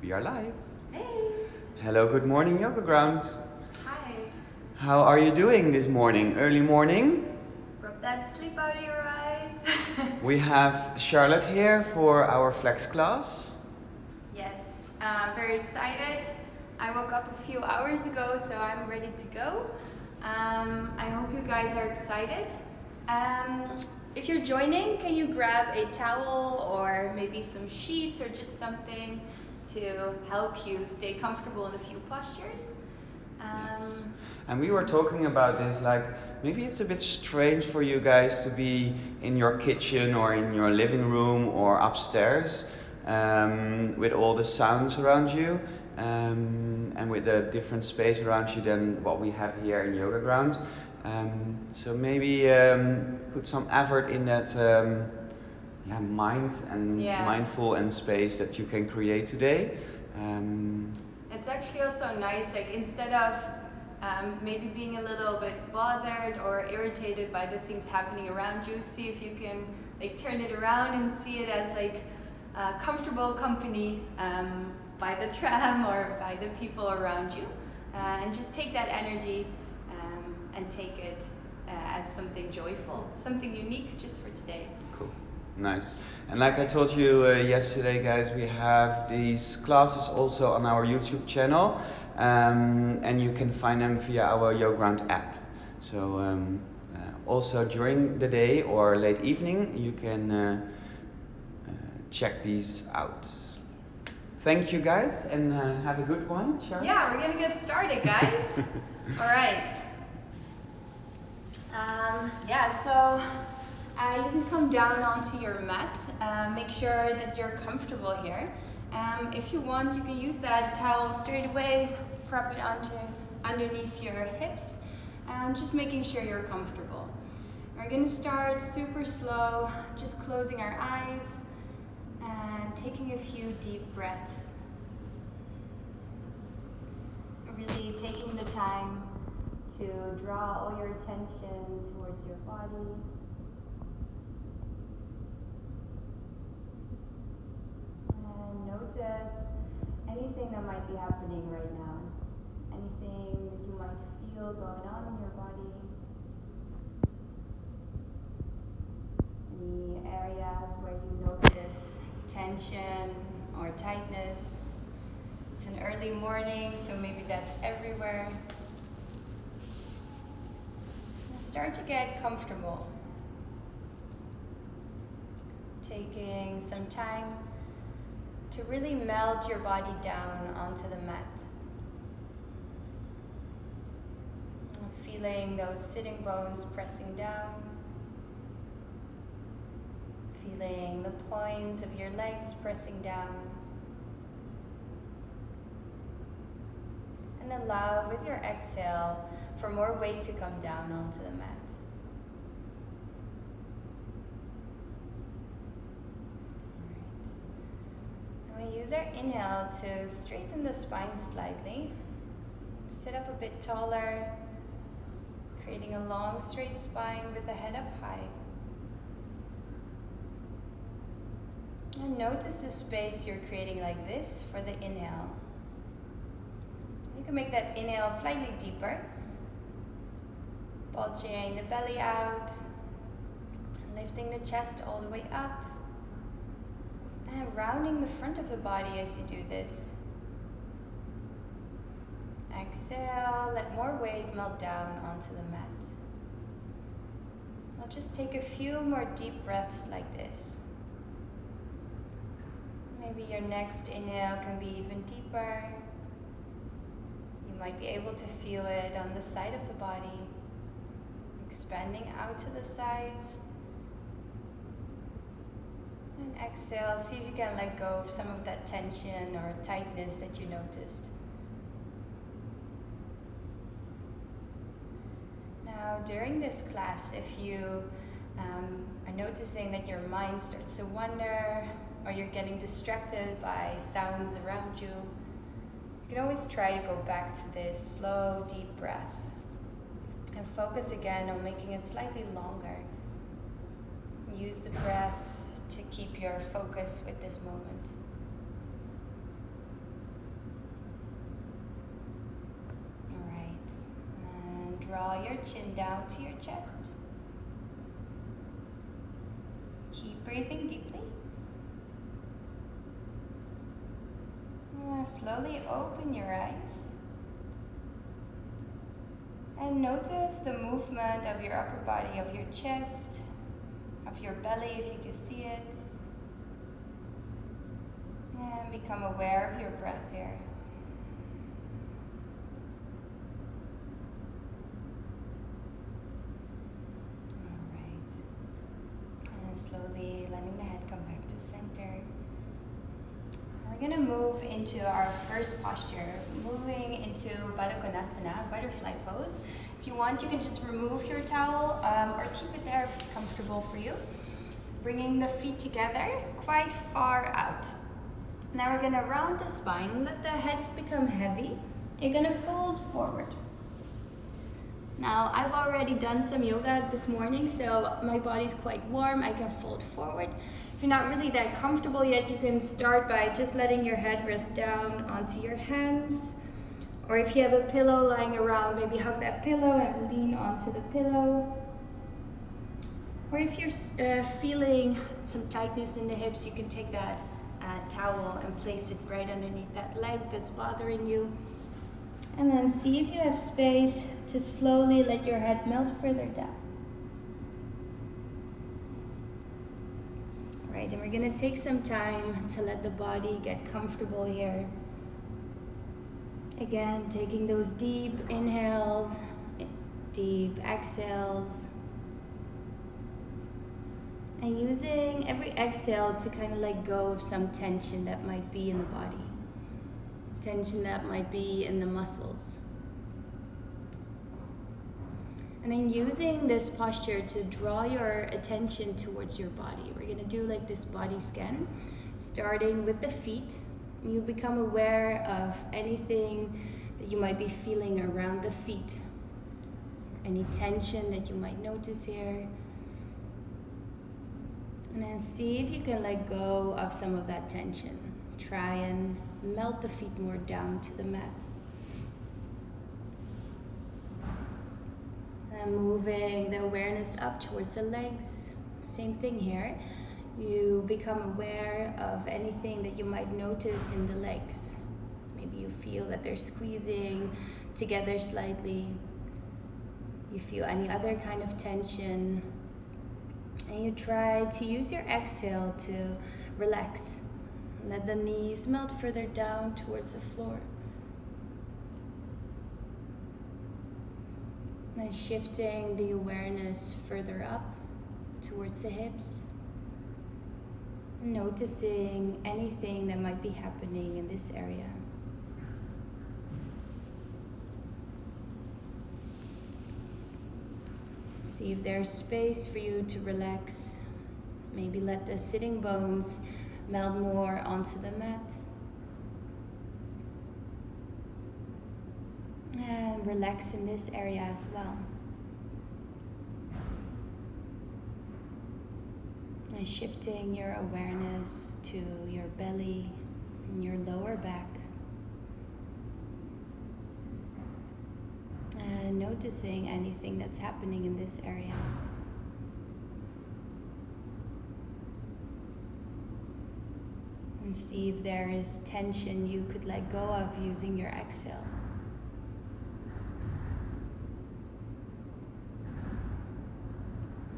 We are live. Hey! Hello, good morning, Yogaground. Hi! How are you doing this morning? Early morning? Rub that sleep out of your eyes. We have Charlotte here for our flex class. Yes, very excited. I woke up a few hours ago, so I'm ready to go. I hope you guys are excited. If you're joining, can you grab a towel or maybe some sheets or just something to help you stay comfortable in a few postures? Yes. And we were talking about this, like maybe it's a bit strange for you guys to be in your kitchen or in your living room or upstairs with all the sounds around you and with the different space around you than what we have here in Yogaground. So maybe put some effort in that mind and mindful and space that you can create today. It's actually also nice, like instead of maybe being a little bit bothered or irritated by the things happening around you, see if you can like turn it around and see it as like comfortable company by the tram or by the people around you, and just take that energy and take it as something joyful, something unique just for today. Cool. Nice. And like I told you yesterday, guys, we have these classes also on our YouTube channel, and you can find them via our Yogaground app. So also during the day or late evening, you can check these out. Thank you, guys, and have a good one, Sharon. Yeah, we're gonna get started, guys. All right. So you can come down onto your mat. Make sure that you're comfortable here. If you want, you can use that towel straight away, prop it underneath your hips, just making sure you're comfortable. We're gonna start super slow, just closing our eyes and taking a few deep breaths. Really taking the time to draw all your attention towards your body. And notice anything that might be happening right now. Anything that you might feel going on in your body. Any areas where you notice tension or tightness. It's an early morning, so maybe that's everywhere. Start to get comfortable. Taking some time to really melt your body down onto the mat. Feeling those sitting bones pressing down. Feeling the points of your legs pressing down. And allow with your exhale for more weight to come down onto the mat. Alright. And we use our inhale to straighten the spine slightly. Sit up a bit taller, creating a long straight spine with the head up high. And notice the space you're creating like this for the inhale. You can make that inhale slightly deeper. Bulging the belly out, lifting the chest all the way up, and rounding the front of the body as you do this. Exhale, let more weight melt down onto the mat. I'll just take a few more deep breaths like this. Maybe your next inhale can be even deeper. You might be able to feel it on the side of the body. Expanding out to the sides. And exhale, see if you can let go of some of that tension or tightness that you noticed. Now, during this class, if you are noticing that your mind starts to wander or you're getting distracted by sounds around you, you can always try to go back to this slow, deep breath. And focus again on making it slightly longer. Use the breath to keep your focus with this moment. draw your chin down to your chest. Keep breathing deeply. Slowly open your eyes. And notice the movement of your upper body, of your chest, of your belly if you can see it. And become aware of your breath here. Slowly letting the head come back to center. We're going to move into our first posture, moving into Baddha Konasana, butterfly pose. If you want, you can just remove your towel or keep it there if it's comfortable for you. Bringing the feet together quite far out. Now we're going to round the spine, let the head become heavy. You're going to fold forward. Now, I've already done some yoga this morning, so my body's quite warm. I can fold forward. If you're not really that comfortable yet, you can start by just letting your head rest down onto your hands. Or if you have a pillow lying around, maybe hug that pillow and lean onto the pillow. Or if you're feeling some tightness in the hips, you can take that towel and place it right underneath that leg that's bothering you. And then see if you have space to slowly let your head melt further down. All right, and we're gonna take some time to let the body get comfortable here. Again, taking those deep inhales, deep exhales. And using every exhale to kind of let go of some tension that might be in the body. Tension that might be in the muscles. And then using this posture to draw your attention towards your body. We're going to do like this body scan, starting with the feet. You become aware of anything that you might be feeling around the feet. Any tension that you might notice here. And then see if you can let go of some of that tension. Try and melt the feet more down to the mat. And moving the awareness up towards the legs. Same thing here. You become aware of anything that you might notice in the legs. Maybe you feel that they're squeezing together slightly. You feel any other kind of tension. And you try to use your exhale to relax. Let the knees melt further down towards the floor. Then shifting the awareness further up towards the hips. Noticing anything that might be happening in this area. See if there's space for you to relax. Maybe let the sitting bones melt more onto the mat. And relax in this area as well. And shifting your awareness to your belly and your lower back. And noticing anything that's happening in this area. And see if there is tension you could let go of using your exhale.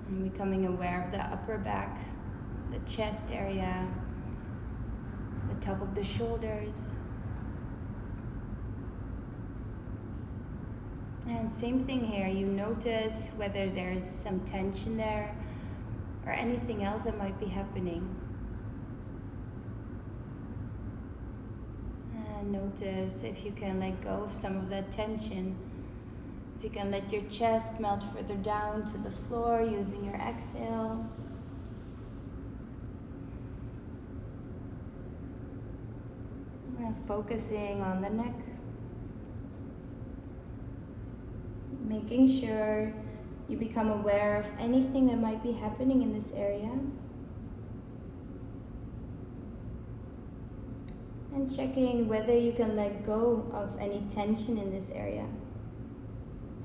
And becoming aware of the upper back, the chest area, the top of the shoulders. And same thing here, you notice whether there's some tension there or anything else that might be happening. And notice if you can let go of some of that tension. If you can let your chest melt further down to the floor using your exhale. And focusing on the neck. Making sure you become aware of anything that might be happening in this area. And checking whether you can let go of any tension in this area.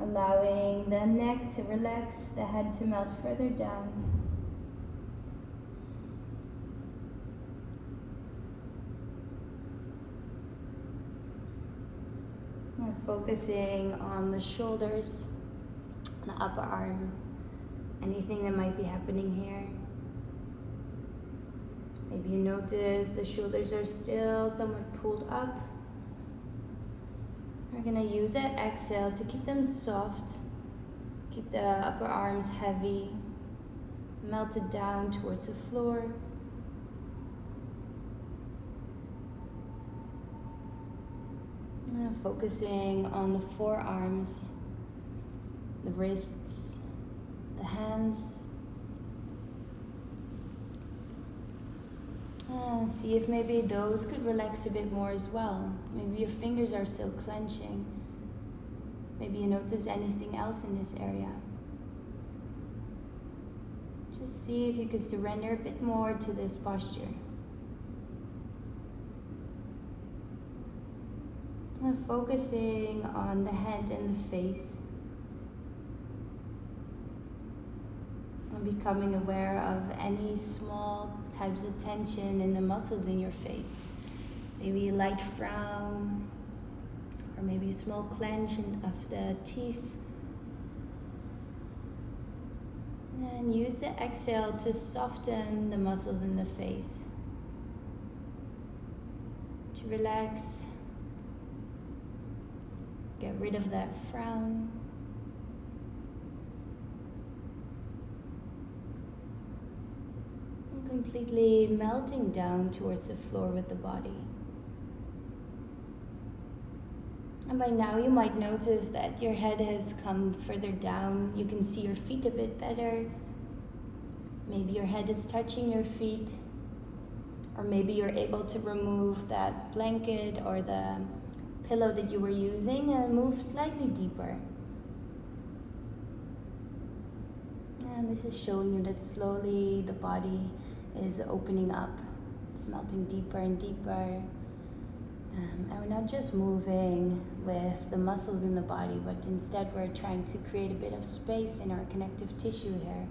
allowing the neck to relax, the head to melt further down. And focusing on the shoulders, the upper arm, anything that might be happening here. Maybe you notice the shoulders are still somewhat pulled up. We're going to use that exhale to keep them soft, keep the upper arms heavy, melted down towards the floor. Now focusing on the forearms, the wrists, the hands. See if maybe those could relax a bit more as well. Maybe your fingers are still clenching. Maybe you notice anything else in this area. Just see if you could surrender a bit more to this posture. And focusing on the head and the face. And becoming aware of any small types of tension in the muscles in your face. Maybe a light frown, or maybe a small clench of the teeth. And use the exhale to soften the muscles in the face. To relax. Get rid of that frown. And completely melting down towards the floor with the body. And by now you might notice that your head has come further down. You can see your feet a bit better. Maybe your head is touching your feet. Or maybe you're able to remove that blanket or the pillow that you were using and move slightly deeper. And this is showing you that slowly the body is opening up. It's melting deeper and deeper. And we're not just moving with the muscles in the body, but instead we're trying to create a bit of space in our connective tissue here.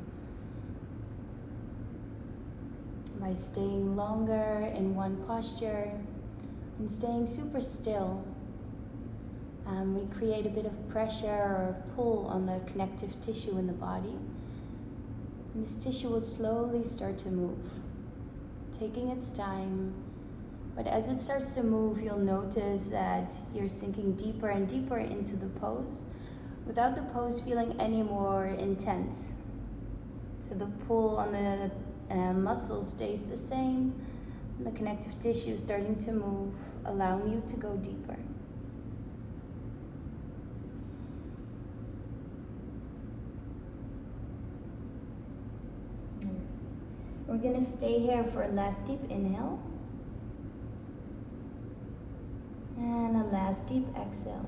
By staying longer in one posture and staying super still, we create a bit of pressure or pull on the connective tissue in the body. And this tissue will slowly start to move, taking its time. But as it starts to move, you'll notice that you're sinking deeper and deeper into the pose without the pose feeling any more intense. So the pull on the muscles stays the same, and the connective tissue is starting to move, allowing you to go deeper. We're going to stay here for a last deep inhale. And a last deep exhale.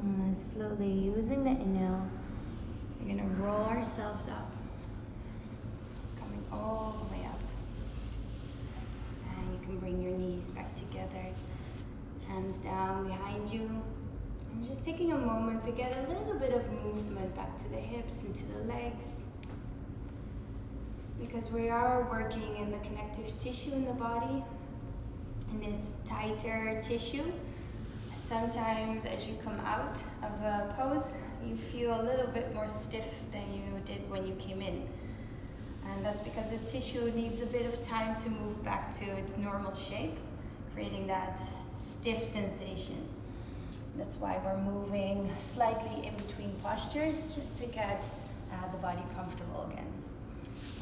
And slowly using the inhale, we're going to roll ourselves up. Coming all the way up. And you can bring your knees back together. Hands down behind you. And just taking a moment to get a little bit of movement back to the hips and to the legs. Because we are working in the connective tissue in the body, in this tighter tissue. Sometimes as you come out of a pose, you feel a little bit more stiff than you did when you came in. And that's because the tissue needs a bit of time to move back to its normal shape, creating that stiff sensation. That's why we're moving slightly in between postures, just to get the body comfortable again.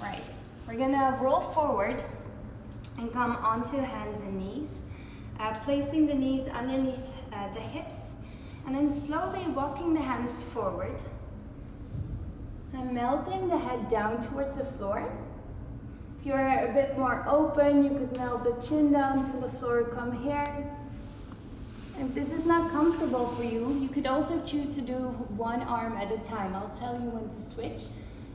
Right, we're gonna roll forward and come onto hands and knees, placing the knees underneath the hips, and then slowly walking the hands forward and melting the head down towards the floor. If you're a bit more open, you could melt the chin down to the floor, come here. If this is not comfortable for you, you could also choose to do one arm at a time. I'll tell you when to switch.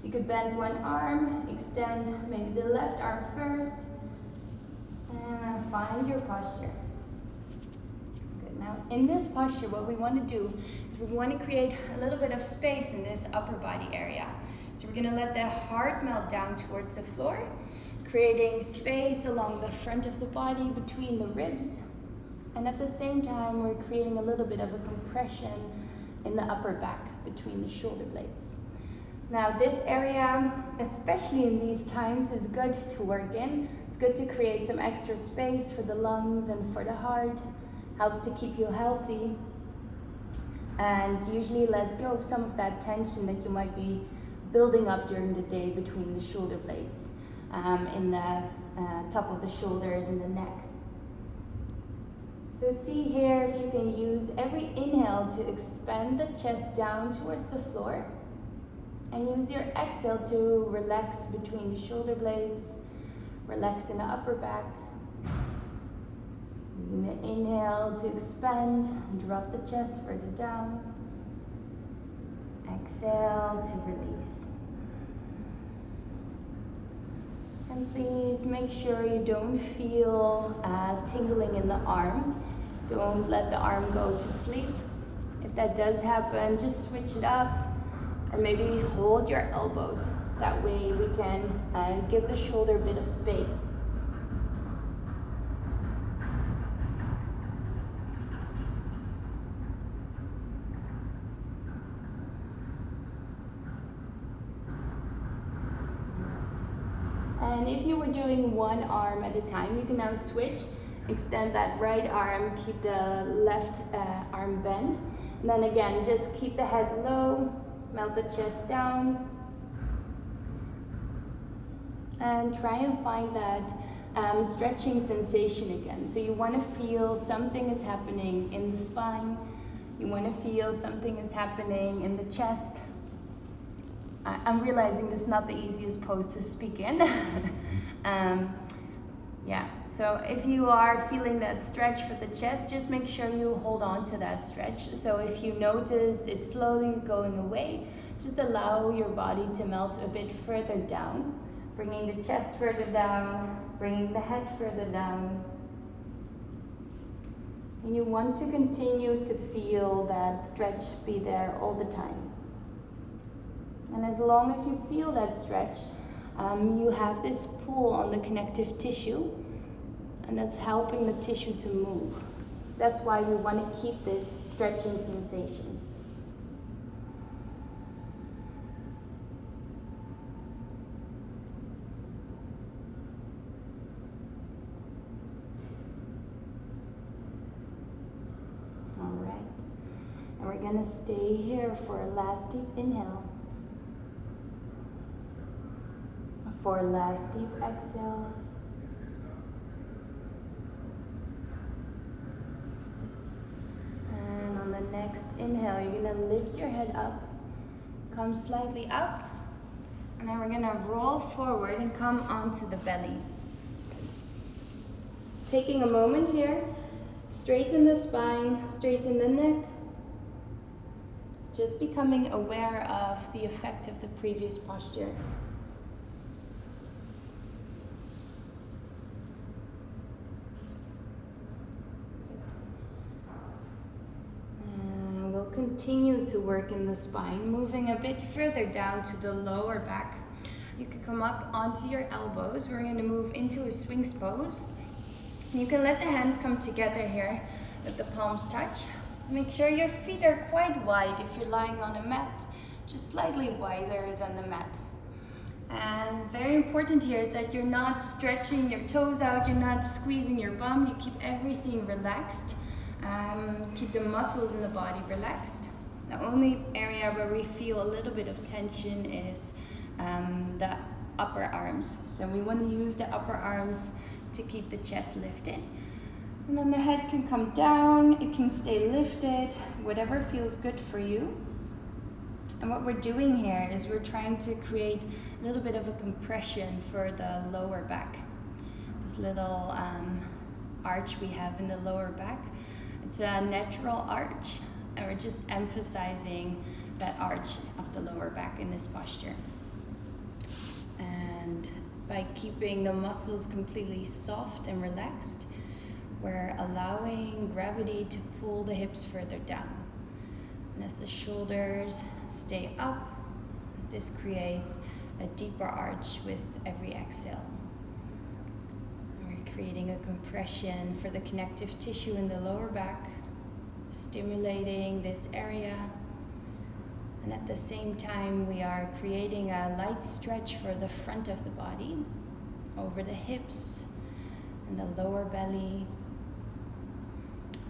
You could bend one arm, extend maybe the left arm first, and find your posture. Now, in this posture, what we want to do is we want to create a little bit of space in this upper body area. So we're going to let the heart melt down towards the floor, creating space along the front of the body between the ribs. And at the same time, we're creating a little bit of a compression in the upper back between the shoulder blades. Now, this area, especially in these times, is good to work in. It's good to create some extra space for the lungs and for the heart. Helps to keep you healthy. And usually lets go of some of that tension that you might be building up during the day between the shoulder blades, in the top of the shoulders and the neck. So see here if you can use every inhale to expand the chest down towards the floor, and use your exhale to relax between the shoulder blades, relax in the upper back. Using the inhale to expand, drop the chest further down. Exhale to release. And please make sure you don't feel tingling in the arm. Don't let the arm go to sleep. If that does happen, just switch it up, or maybe hold your elbows. That way we can give the shoulder a bit of space. And if you were doing one arm at a time, you can now switch. Extend that right arm, keep the left arm bent. And then again, just keep the head low, melt the chest down. And try and find that stretching sensation again. So you want to feel something is happening in the spine. You want to feel something is happening in the chest. I'm realizing this is not the easiest pose to speak in. Yeah, so if you are feeling that stretch for the chest, just make sure you hold on to that stretch. So if you notice it's slowly going away, just allow your body to melt a bit further down, bringing the chest further down, bringing the head further down. And you want to continue to feel that stretch be there all the time. And as long as you feel that stretch, you have this pull on the connective tissue, and that's helping the tissue to move. So that's why we want to keep this stretching sensation. All right, and we're going to stay here for a last deep inhale. For a last deep exhale. And on the next inhale, you're going to lift your head up, come slightly up, and then we're going to roll forward and come onto the belly. Taking a moment here, straighten the spine, straighten the neck. Just becoming aware of the effect of the previous posture. Continue to work in the spine, moving a bit further down to the lower back. You can come up onto your elbows. We're going to move into a Sphinx pose. You can let the hands come together here, let the palms touch. Make sure your feet are quite wide if you're lying on a mat, just slightly wider than the mat. And very important here is that you're not stretching your toes out, you're not squeezing your bum, you keep everything relaxed. Keep the muscles in the body relaxed. The only area where we feel a little bit of tension is the upper arms. So we want to use the upper arms to keep the chest lifted. And then the head can come down, it can stay lifted, whatever feels good for you. And what we're doing here is we're trying to create a little bit of a compression for the lower back. This little arch we have in the lower back. It's a natural arch, and we're just emphasizing that arch of the lower back in this posture. And by keeping the muscles completely soft and relaxed, We're allowing gravity to pull the hips further down. And as the shoulders stay up, this creates a deeper arch with every exhale. We're creating a compression for the connective tissue in the lower back, stimulating this area. And at the same time, we are creating a light stretch for the front of the body, over the hips and the lower belly.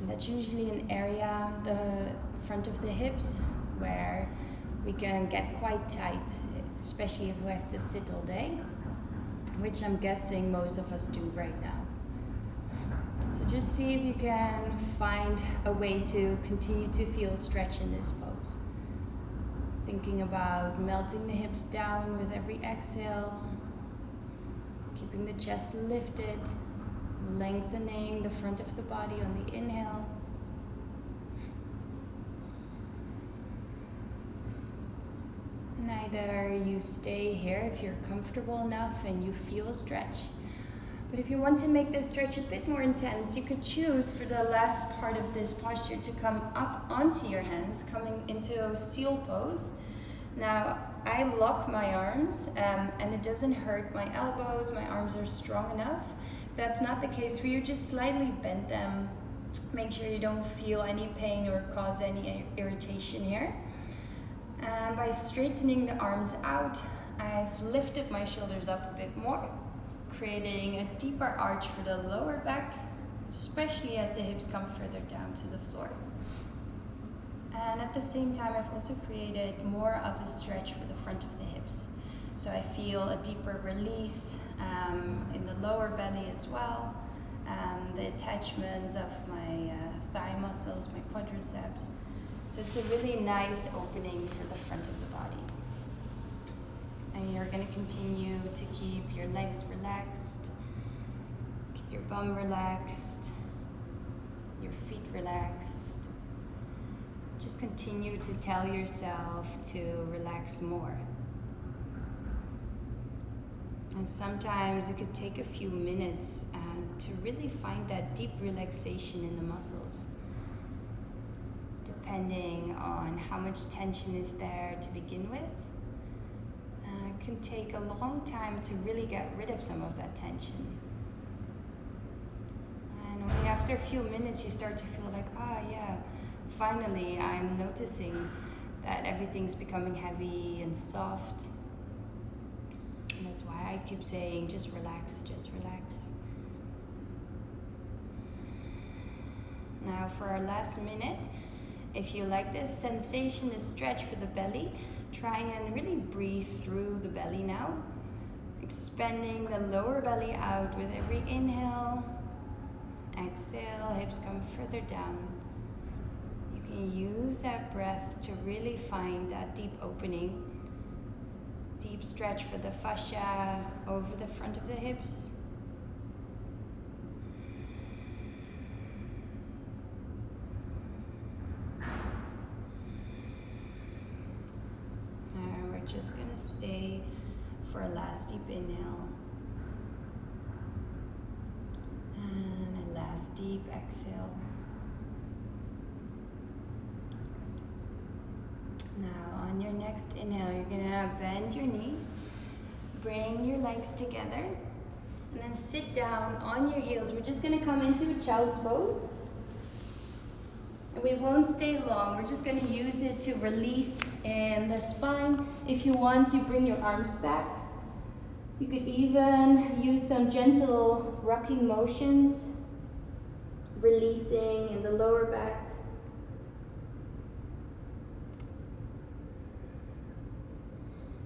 And that's usually an area, the front of the hips, where we can get quite tight, especially if we have to sit all day, which I'm guessing most of us do right now. So just see if you can find a way to continue to feel stretch in this pose. Thinking about melting the hips down with every exhale, keeping the chest lifted, lengthening the front of the body on the inhale. And either you stay here if you're comfortable enough and you feel a stretch. But if you want to make this stretch a bit more intense, you could choose for the last part of this posture to come up onto your hands, coming into Seal Pose. Now, I lock my arms and it doesn't hurt my elbows, my arms are strong enough. If that's not the case for you, just slightly bend them. Make sure you don't feel any pain or cause any irritation here. And by straightening the arms out, I've lifted my shoulders up a bit more, creating a deeper arch for the lower back, especially as the hips come further down to the floor. And at the same time, I've also created more of a stretch for the front of the hips. So I feel a deeper release in the lower belly as well, the attachments of my thigh muscles, my quadriceps. So it's a really nice opening for the front of the body. And you're going to continue to keep your legs relaxed, keep your bum relaxed, your feet relaxed. Just continue to tell yourself to relax more. And sometimes it could take a few minutes to really find that deep relaxation in the muscles, depending on how much tension is there to begin with. It can take a long time to really get rid of some of that tension. And only after a few minutes you start to feel like, yeah, finally I'm noticing that everything's becoming heavy and soft. And that's why I keep saying, just relax, just relax. Now for our last minute, if you like this sensation, this stretch for the belly, try and really breathe through the belly now, expanding the lower belly out with every inhale. Exhale, hips come further down. You can use that breath to really find that deep opening, deep stretch for the fascia over the front of the hips. Just going to stay for a last deep inhale and a last deep exhale. Now on your next inhale, you're going to bend your knees, bring your legs together, and then sit down on your heels. We're just going to come into a child's pose. And we won't stay long. We're just going to use it to release in the spine. If you want, you bring your arms back. You could even use some gentle rocking motions, releasing in the lower back.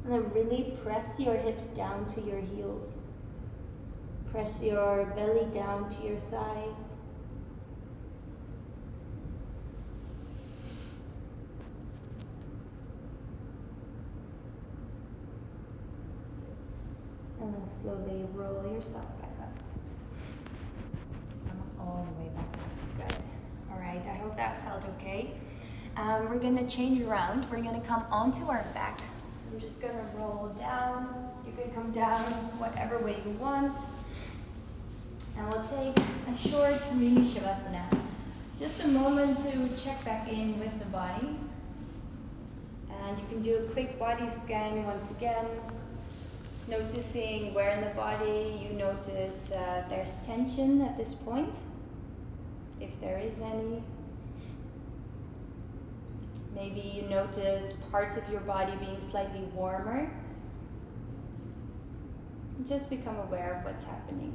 And then really press your hips down to your heels. Press your belly down to your thighs. And then slowly roll yourself back up. Come all the way back up. Good. All right, I hope that felt okay. We're gonna change around. We're gonna come onto our back. So I'm just gonna roll down. You can come down whatever way you want. And we'll take a short mini Shavasana. Just a moment to check back in with the body. And you can do a quick body scan once again, noticing where in the body you notice there's tension at this point, if there is any. Maybe you notice parts of your body being slightly warmer. Just become aware of what's happening.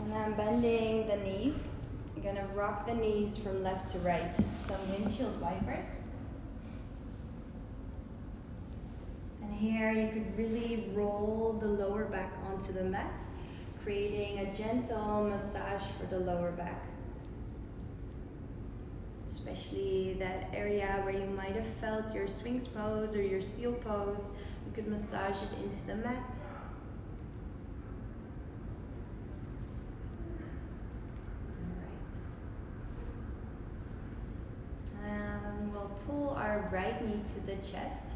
And then bending the knees. You're going to rock the knees from left to right. Some windshield wipers. And here you could really roll the lower back onto the mat, creating a gentle massage for the lower back. Especially that area where you might have felt your Sphinx pose or your Seal pose. You could massage it into the mat. Pull our right knee to the chest.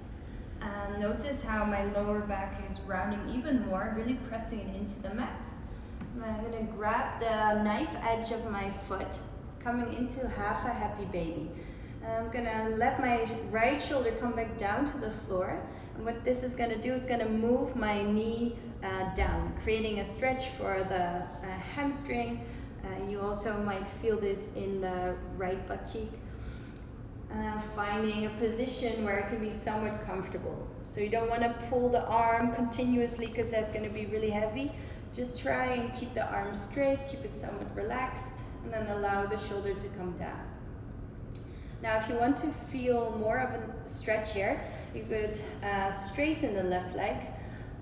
Notice how my lower back is rounding even more, really pressing it into the mat. I'm going to grab the knife edge of my foot, coming into half a happy baby. I'm going to let my right shoulder come back down to the floor. And what this is going to do, it's going to move my knee down, creating a stretch for the hamstring. You also might feel this in the right butt cheek. Finding a position where it can be somewhat comfortable. So you don't want to pull the arm continuously because that's going to be really heavy. Just try and keep the arm straight, keep it somewhat relaxed, and then allow the shoulder to come down. Now if you want to feel more of a stretch here, you could straighten the left leg.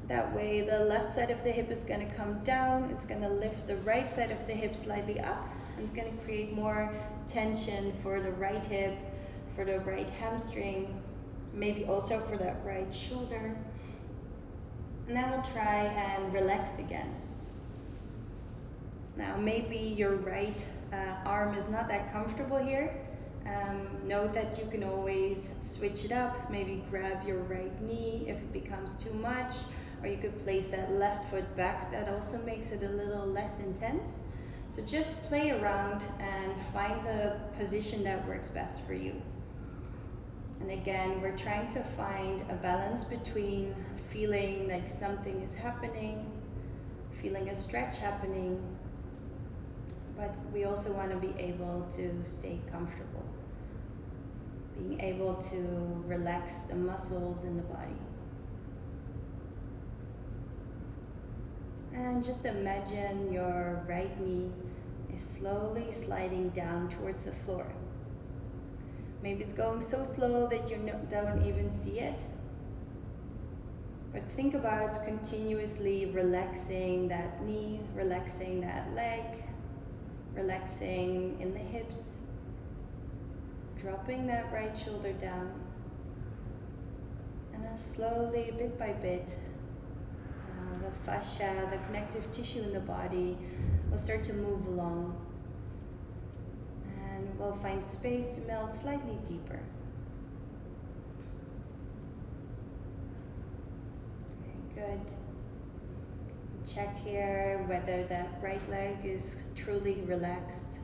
That way the left side of the hip is going to come down, it's going to lift the right side of the hip slightly up, and it's going to create more tension for the right hip, for the right hamstring, maybe also for that right shoulder. And then we'll try and relax again. Now maybe your right arm is not that comfortable here. Note that you can always switch it up, maybe grab your right knee if it becomes too much, or you could place that left foot back. That also makes it a little less intense. So just play around and find the position that works best for you. And again, we're trying to find a balance between feeling like something is happening, feeling a stretch happening, but we also want to be able to stay comfortable, being able to relax the muscles in the body. And just imagine your right knee is slowly sliding down towards the floor. Maybe it's going so slow that you don't even see it. But think about continuously relaxing that knee, relaxing that leg, relaxing in the hips, dropping that right shoulder down. And then slowly, bit by bit, the fascia, the connective tissue in the body will start to move along. And we'll find space to melt slightly deeper. Very good. Check here whether that right leg is truly relaxed,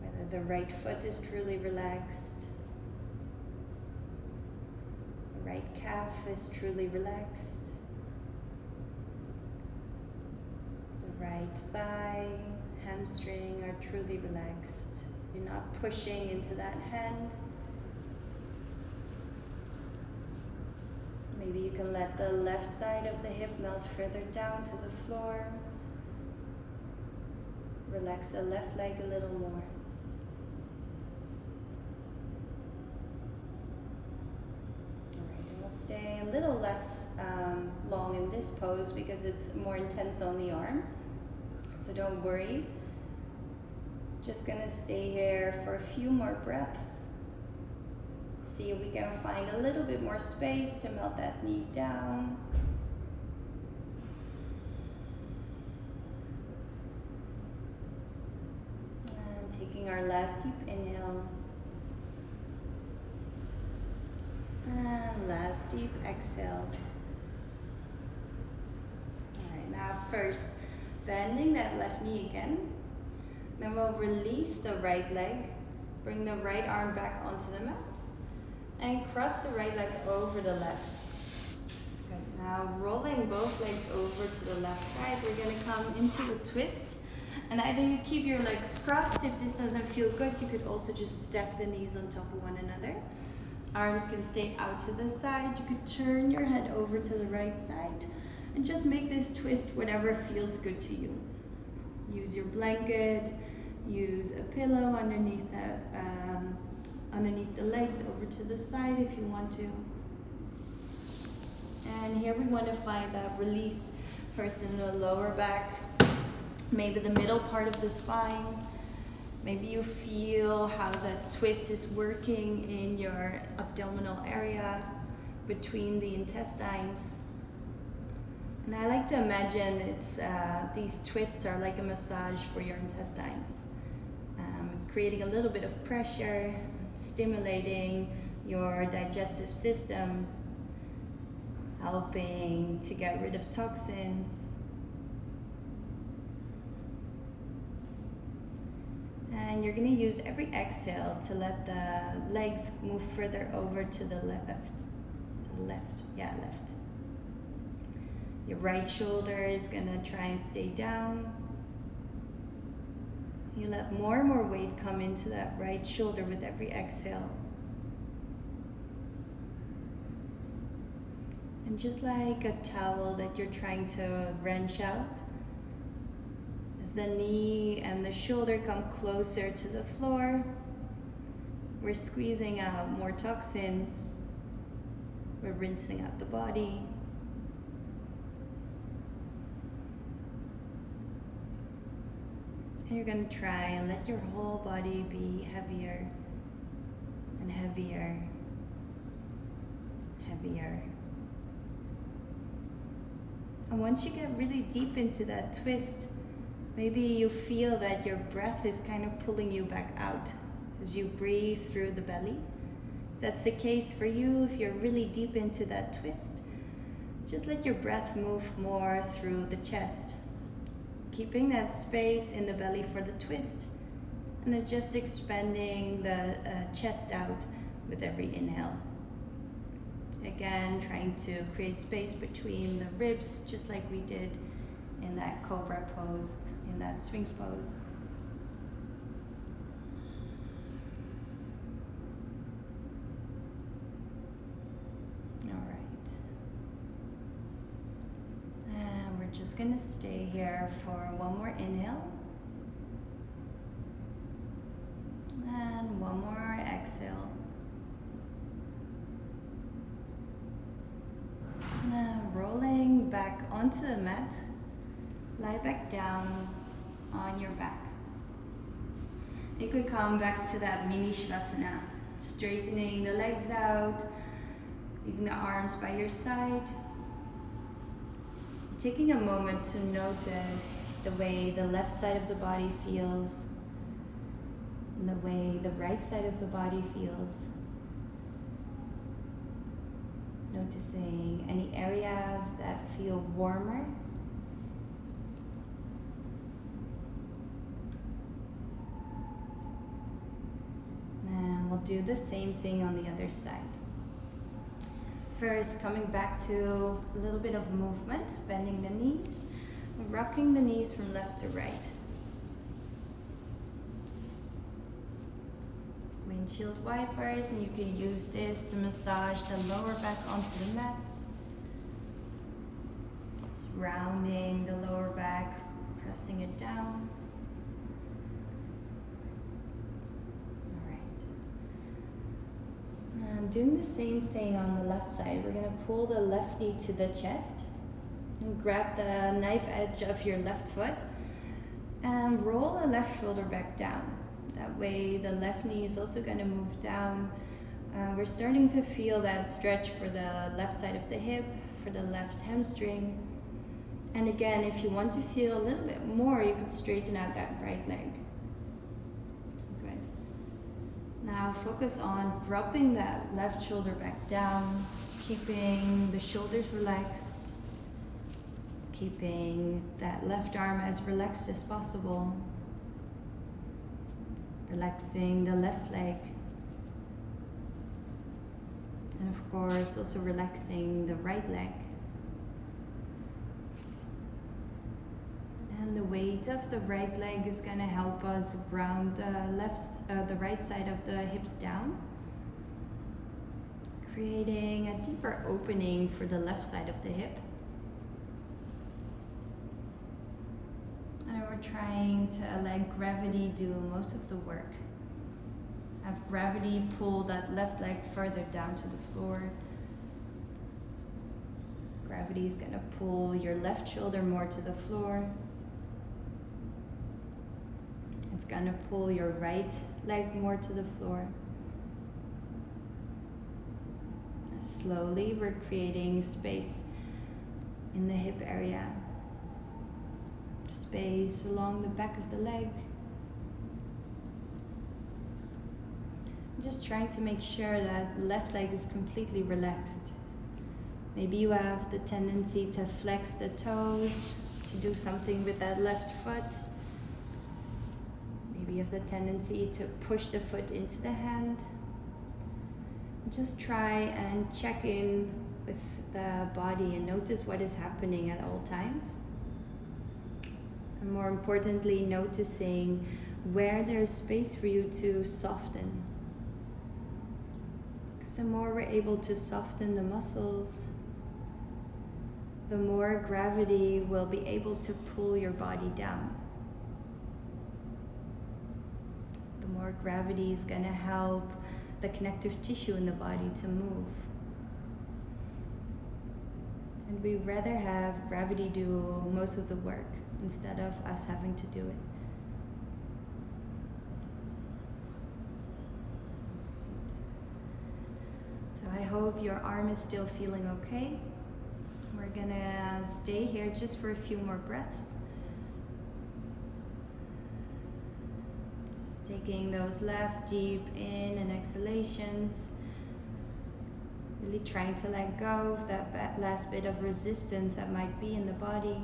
whether the right foot is truly relaxed, the right calf is truly relaxed, the right thigh, hamstring are truly relaxed. You're not pushing into that hand. Maybe you can let the left side of the hip melt further down to the floor. Relax the left leg a little more. Alright, and we'll stay a little less long in this pose because it's more intense on the arm. So don't worry. Just gonna stay here for a few more breaths. See if we can find a little bit more space to melt that knee down. And taking our last deep inhale. And last deep exhale. Alright, now first, bending that left knee again. Then we'll release the right leg. Bring the right arm back onto the mat. And cross the right leg over the left. Good. Now rolling both legs over to the left side, we're going to come into a twist. And either you keep your legs crossed. If this doesn't feel good, you could also just step the knees on top of one another. Arms can stay out to the side. You could turn your head over to the right side. And just make this twist whatever feels good to you. Use your blanket. Use a pillow underneath the legs over to the side if you want to. And here we want to find that release first in the lower back, maybe the middle part of the spine. Maybe you feel how that twist is working in your abdominal area between the intestines. And I like to imagine these twists are like a massage for your intestines. It's creating a little bit of pressure, stimulating your digestive system, helping to get rid of toxins. And you're going to use every exhale to let the legs move further over to the left. Left. Your right shoulder is going to try and stay down. You let more and more weight come into that right shoulder with every exhale. And just like a towel that you're trying to wrench out, as the knee and the shoulder come closer to the floor, we're squeezing out more toxins. We're rinsing out the body. And you're going to try and let your whole body be heavier and heavier, heavier. And once you get really deep into that twist, maybe you feel that your breath is kind of pulling you back out as you breathe through the belly. If that's the case for you, if you're really deep into that twist, just let your breath move more through the chest, keeping that space in the belly for the twist, and just expanding the chest out with every inhale. Again, trying to create space between the ribs, just like we did in that cobra pose, in that sphinx pose. Just going to stay here for one more inhale and one more exhale. Now rolling back onto the mat, lie back down on your back. You could come back to that mini shavasana, straightening the legs out, leaving the arms by your side. Taking a moment to notice the way the left side of the body feels and the way the right side of the body feels. Noticing any areas that feel warmer. And we'll do the same thing on the other side. First, coming back to a little bit of movement, bending the knees, rocking the knees from left to right. Windshield wipers, and you can use this to massage the lower back onto the mat. Just rounding the lower back, pressing it down. And doing the same thing on the left side. We're going to pull the left knee to the chest and grab the knife edge of your left foot and roll the left shoulder back down. That way the left knee is also going to move down. We're starting to feel that stretch for the left side of the hip, for the left hamstring. And again, if you want to feel a little bit more, you could straighten out that right leg. Good. Now Now focus on dropping that left shoulder back down, keeping the shoulders relaxed, keeping that left arm as relaxed as possible, relaxing the left leg, and of course also relaxing the right leg. And the weight of the right leg is going to help us ground the right side of the hips down, creating a deeper opening for the left side of the hip. And we're trying to let gravity do most of the work. Have gravity pull that left leg further down to the floor. Gravity is going to pull your left shoulder more to the floor. It's going to pull your right leg more to the floor. Slowly, we're creating space in the hip area. Space along the back of the leg. Just trying to make sure that left leg is completely relaxed. Maybe you have the tendency to flex the toes, to do something with that left foot. Maybe you have the tendency to push the foot into the hand. Just try and check in with the body and notice what is happening at all times. And more importantly, noticing where there's space for you to soften. Because the more we're able to soften the muscles, the more gravity will be able to pull your body down. The more gravity is going to help the connective tissue in the body to move. And we'd rather have gravity do most of the work instead of us having to do it. So I hope your arm is still feeling okay. We're gonna stay here just for a few more breaths. Just taking those last deep in and exhalations. Really trying to let go of that last bit of resistance that might be in the body.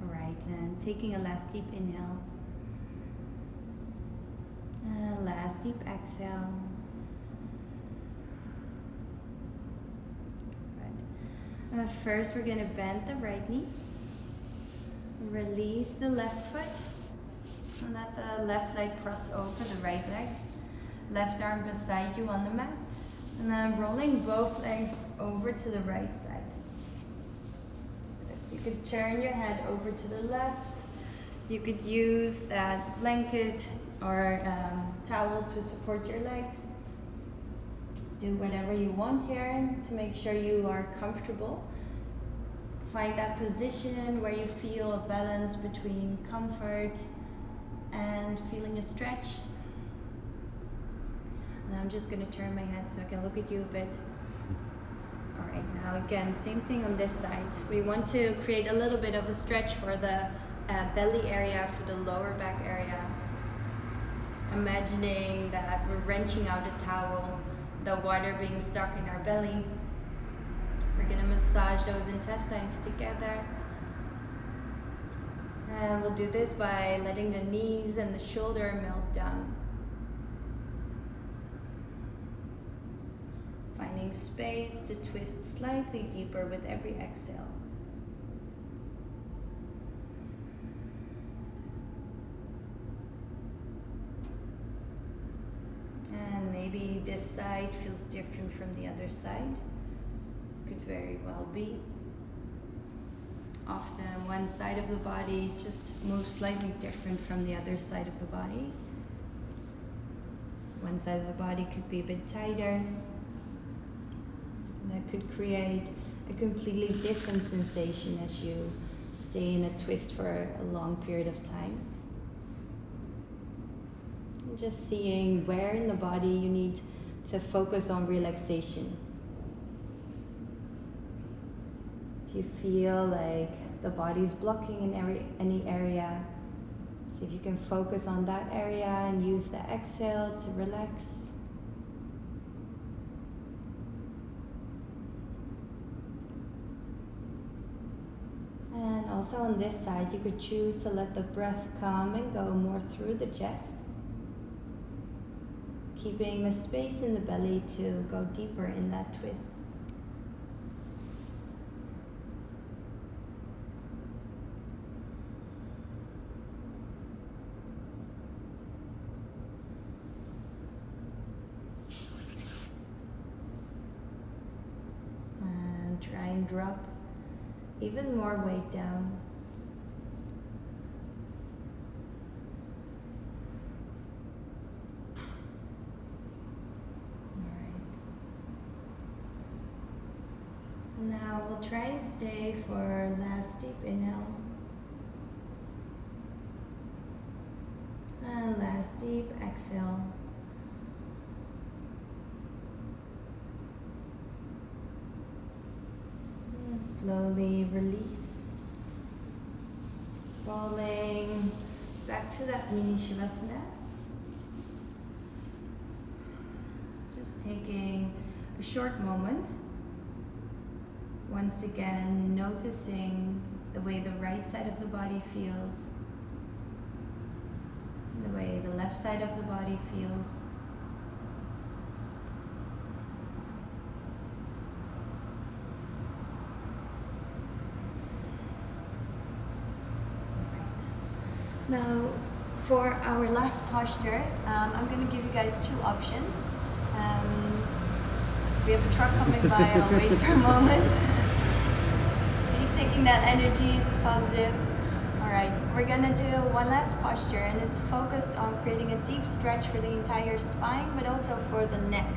Alright, and taking a last deep inhale. And last deep exhale. Good. First, we're going to bend the right knee. Release the left foot. And let the left leg cross over the right leg. Left arm beside you on the mat. And then rolling both legs over to the right side. You could turn your head over to the left. You could use that blanket or towel to support your legs. Do whatever you want here to make sure you are comfortable. Find that position where you feel a balance between comfort and feeling a stretch. And I'm just going to turn my head so I can look at you a bit. Alright, now again, same thing on this side. We want to create a little bit of a stretch for the belly area, for the lower back area. Imagining that we're wrenching out a towel, the water being stuck in our belly. We're going to massage those intestines together. And we'll do this by letting the knees and the shoulder melt down. Finding space to twist slightly deeper with every exhale. And maybe this side feels different from the other side. Could very well be. Often one side of the body just moves slightly different from the other side of the body. One side of the body could be a bit tighter. That could create a completely different sensation as you stay in a twist for a long period of time. And just seeing where in the body you need to focus on relaxation. If you feel like the body's blocking in any area, See if you can focus on that area and use the exhale to relax. And also on this side, you could choose to let the breath come and go more through the chest, keeping the space in the belly to go deeper in that twist. And try and drop even more weight down. Now we'll try and stay for last deep inhale. And last deep exhale. And slowly release. Falling back to that mini Shavasana. Just taking a short moment. Once again, noticing the way the right side of the body feels, the way the left side of the body feels. Now, for our last posture, I'm going to give you guys two options. We have a truck coming by, I'll wait for a moment. Taking that energy, it's positive. Alright, we're gonna do one last posture, and it's focused on creating a deep stretch for the entire spine, but also for the neck.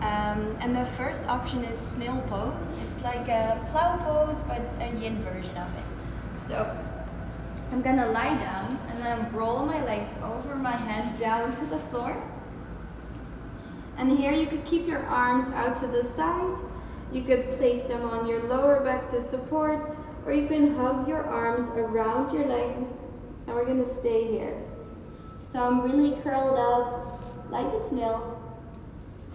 And the first option is Snail Pose. It's like a plow pose, but a yin version of it. So I'm gonna lie down and then roll my legs over my head down to the floor. And here you could keep your arms out to the side. You could place them on your lower back to support, or you can hug your arms around your legs, and we're going to stay here. So I'm really curled up like a snail,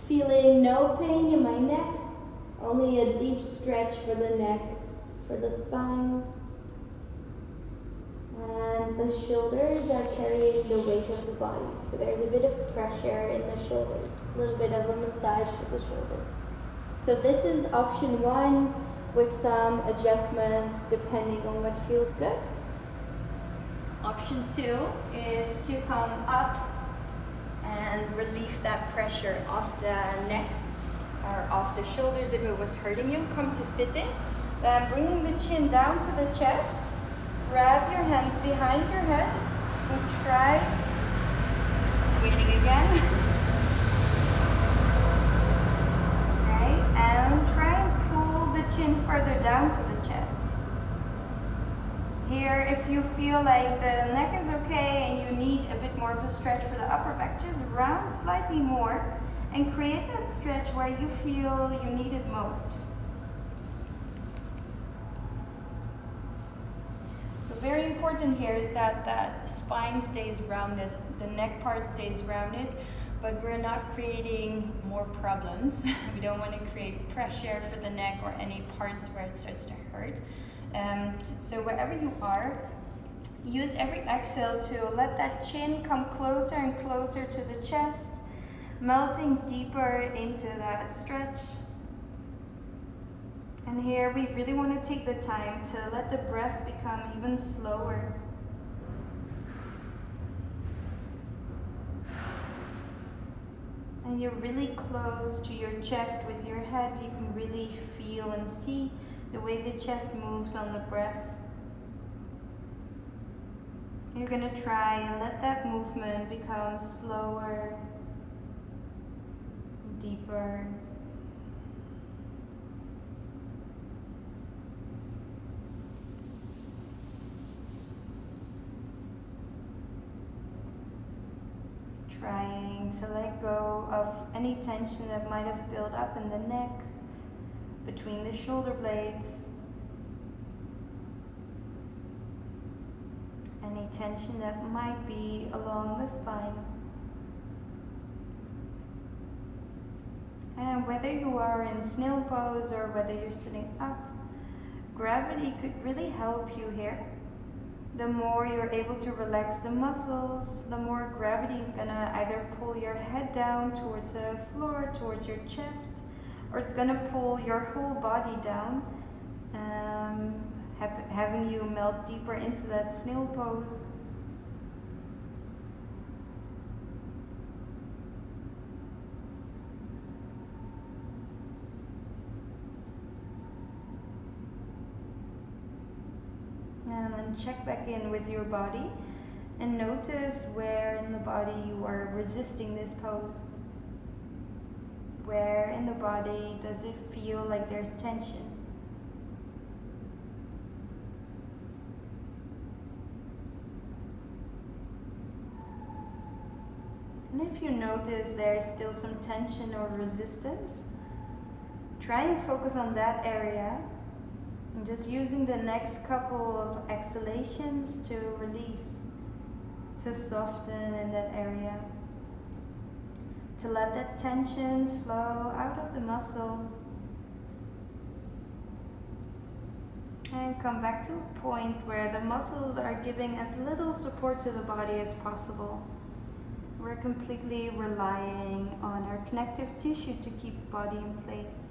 feeling no pain in my neck, only a deep stretch for the neck, for the spine. And the shoulders are carrying the weight of the body. So there's a bit of pressure in the shoulders, a little bit of a massage for the shoulders. So this is option one, with some adjustments depending on what feels good. Option two is to come up and relieve that pressure off the neck or off the shoulders if it was hurting you. Come to sitting, then bringing the chin down to the chest, grab your hands behind your head and try, breathing again. And try and pull the chin further down to the chest. Here, if you feel like the neck is okay and you need a bit more of a stretch for the upper back, just round slightly more and create that stretch where you feel you need it most. So very important here is that that spine stays rounded, the neck part stays rounded, but we're not creating more problems. We don't want to create pressure for the neck or any parts where it starts to hurt. So wherever you are, use every exhale to let that chin come closer and closer to the chest, melting deeper into that stretch. And here we really want to take the time to let the breath become even slower. And you're really close to your chest with your head. You can really feel and see the way the chest moves on the breath. You're going to try and let that movement become slower, deeper. Trying to let go of any tension that might have built up in the neck, between the shoulder blades, any tension that might be along the spine. And whether you are in snail pose or whether you're sitting up, gravity could really help you here. The more you're able to relax the muscles, the more gravity is gonna either pull your head down towards the floor, towards your chest, or it's gonna pull your whole body down, having you melt deeper into that snail pose. And then check back in with your body and notice where in the body you are resisting this pose. Where in the body does it feel like there's tension? And if you notice there's still some tension or resistance, try and focus on that area. And just using the next couple of exhalations to release, to soften in that area, to let that tension flow out of the muscle, and come back to a point where the muscles are giving as little support to the body as possible. We're completely relying on our connective tissue to keep the body in place.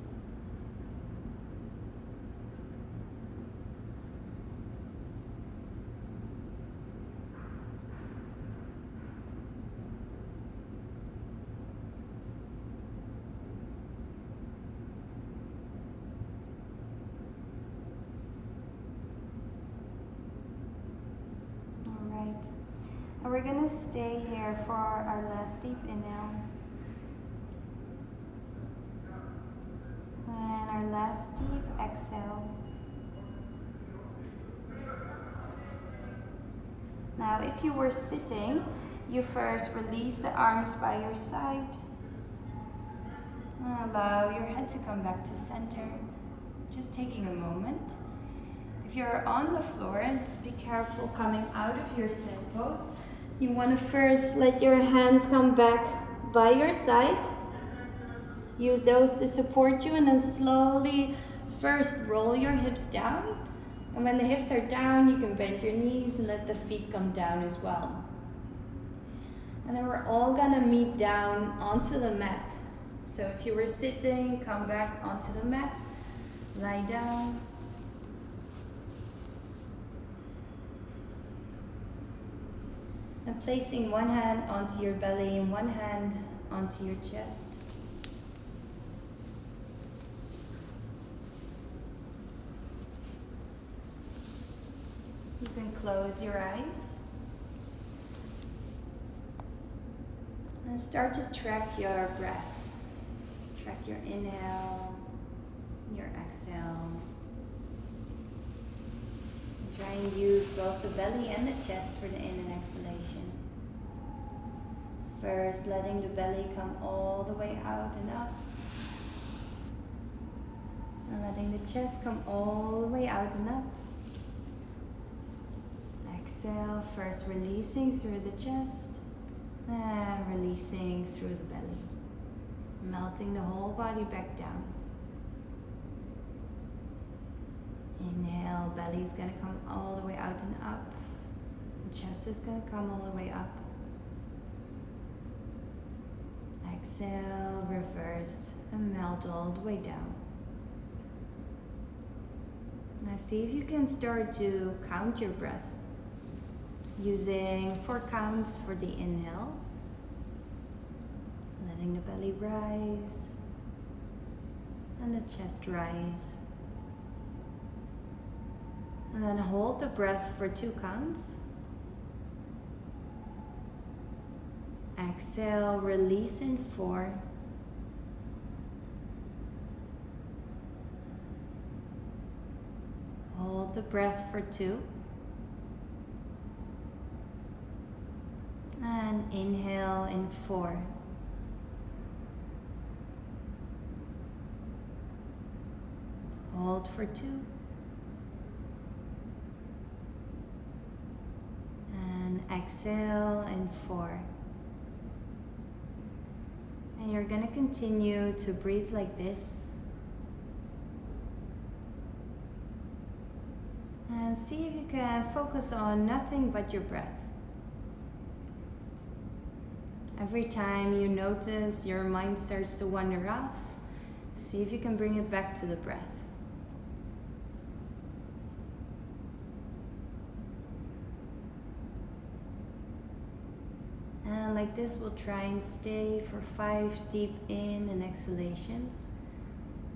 And we're going to stay here for our last deep inhale. And our last deep exhale. Now, if you were sitting, you first release the arms by your side. And allow your head to come back to center. Just taking a moment. If you're on the floor, be careful coming out of your snail pose. You want to first let your hands come back by your side. Use those to support you, and then slowly first roll your hips down. And when the hips are down, you can bend your knees and let the feet come down as well. And then we're all gonna meet down onto the mat. So if you were sitting, come back onto the mat, lie down. And placing one hand onto your belly and one hand onto your chest. You can close your eyes. And start to track your breath. Track your inhale, your exhale. Try and use both the belly and the chest for the in and exhalation. First, letting the belly come all the way out and up. And letting the chest come all the way out and up. Exhale, first releasing through the chest and releasing through the belly. Melting the whole body back down. Inhale, belly's gonna come all the way out and up. The chest is gonna come all the way up. Exhale, reverse, and melt all the way down. Now see if you can start to count your breath. Using 4 counts for the inhale. Letting the belly rise. And the chest rise. And then hold the breath for 2 counts. Exhale, release in 4. Hold the breath for 2. And inhale in 4. Hold for 2. Exhale in 4. And you're going to continue to breathe like this. And see if you can focus on nothing but your breath. Every time you notice your mind starts to wander off, see if you can bring it back to the breath. And like this, we'll try and stay for 5 deep in and exhalations,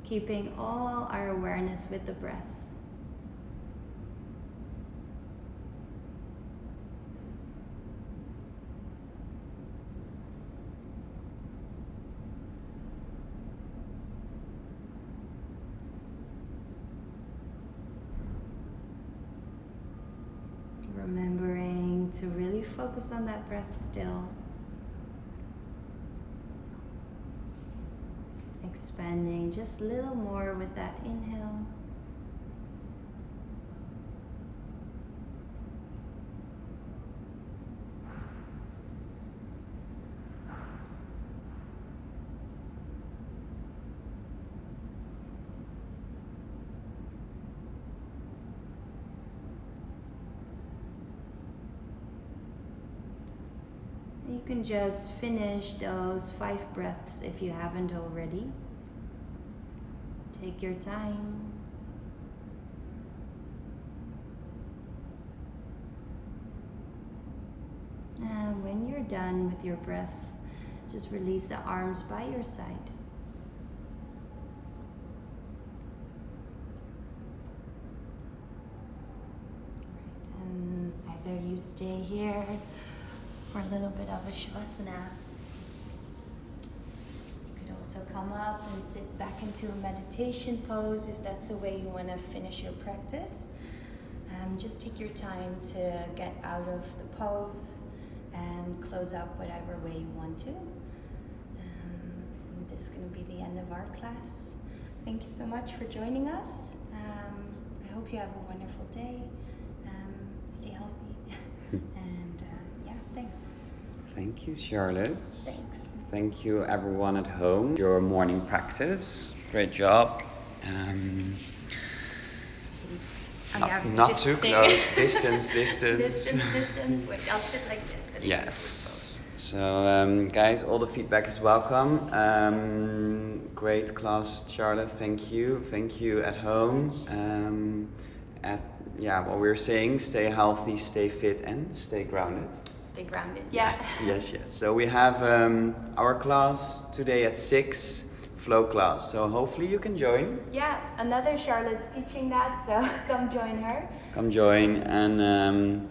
keeping all our awareness with the breath. Remembering to really focus on that breath still. Expanding just a little more with that inhale. You can just finish those 5 breaths if you haven't already. Take your time. And when you're done with your breath, just release the arms by your side. And either you stay here for a little bit of a shavasana. You could also come up and sit back into a meditation pose if that's the way you want to finish your practice. Just take your time to get out of the pose and close up whatever way you want to. This is going to be the end of our class. Thank you so much for joining us. I hope you have a wonderful day. Stay healthy. And yeah, thanks. Thank you, Charlotte. Thanks. Thank you, everyone at home. Your morning practice. Great job. Not too close. Distance. Distance. Wait, I'll sit like this. Yes. So, guys, all the feedback is welcome. Great class, Charlotte. Thank you. Thank you at home. What we're saying: stay healthy, stay fit, and stay grounded. Stay grounded. Yes. So we have our class today at 6. Flow class, so hopefully you can join. Yeah, another Charlotte's teaching that, so come join her. Come join, and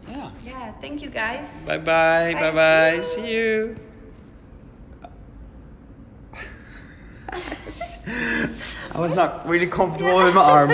Yeah, thank you guys. Bye. See you. I was not really comfortable with my arm.